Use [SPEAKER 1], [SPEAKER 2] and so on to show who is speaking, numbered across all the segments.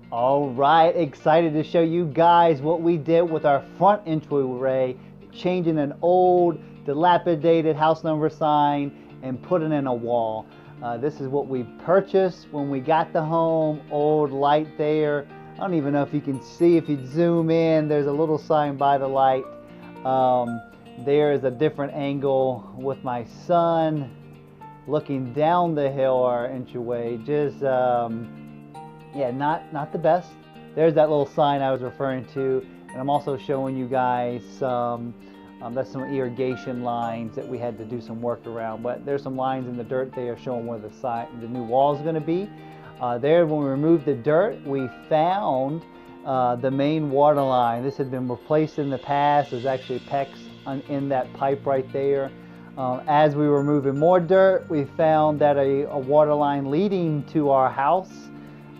[SPEAKER 1] All right, excited to show you guys what we did with our front entryway, changing an old, dilapidated house number sign and putting in a wall. This is what we purchased when we got the home. Old light there. I don't even know if you can see. If you zoom in, there's a little sign by the light. There is a different angle with my son looking down the hill, our entryway. Just yeah, not the best. There's that little sign I was referring to, and I'm also showing you guys that's some irrigation lines that we had to do some work around. But there's some lines in the dirt there showing where the new wall is going to be. There, when we removed the dirt, we found the main water line. This had been replaced in the past. There's actually PEX in that pipe right there. As we were moving more dirt, we found that a water line leading to our house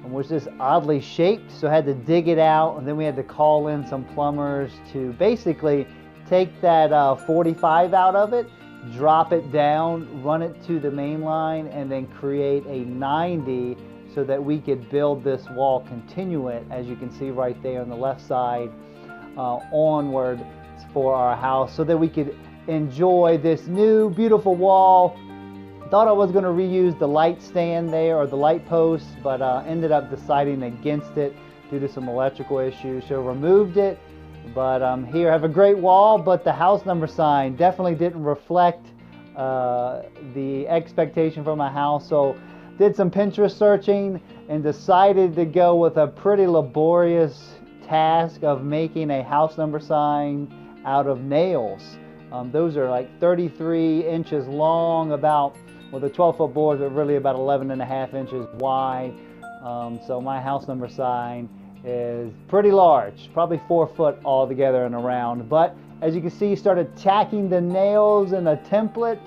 [SPEAKER 1] was just oddly shaped, so I had to dig it out, and then we had to call in some plumbers to basically take that 45 out of it, drop it down, run it to the main line, and then create a 90 so that we could build this wall continuate, as you can see right there on the left side, onward for our house, so that we could enjoy this new beautiful wall. Thought I was going to reuse the light stand there, or the light post, but ended up deciding against it due to some electrical issues, so removed it. But here, have a great wall, but the house number sign definitely didn't reflect the expectation for my house. So did some Pinterest searching and decided to go with a pretty laborious task of making a house number sign out of nails. Those are like 33 inches long, about, well, the 12-foot boards are really about 11.5 inches wide. So my house number sign is pretty large, probably 4 foot altogether and around. But as you can see, started tacking the nails in a template.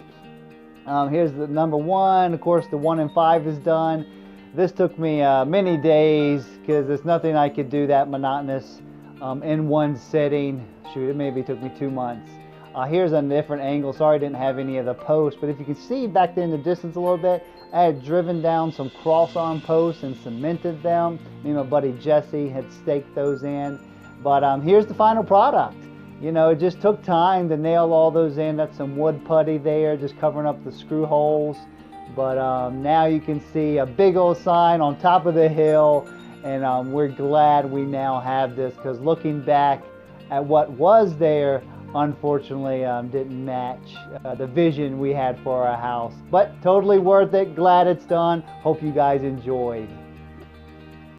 [SPEAKER 1] Here's the number 1. Of course, the 1 and 5 is done. This took me many days because there's nothing I could do that monotonous in one sitting. Shoot, it maybe took me 2 months. Here's a different angle. Sorry I didn't have any of the posts, but if you can see back there in the distance a little bit, I had driven down some cross-arm posts and cemented them. Me and my buddy Jesse had staked those in. But here's the final product. You know, it just took time to nail all those in. That's some wood putty there, just covering up the screw holes. But now you can see a big old sign on top of the hill, and we're glad we now have this, because looking back at what was there, unfortunately didn't match the vision we had for our house. But totally worth it. Glad it's done. Hope you guys enjoyed.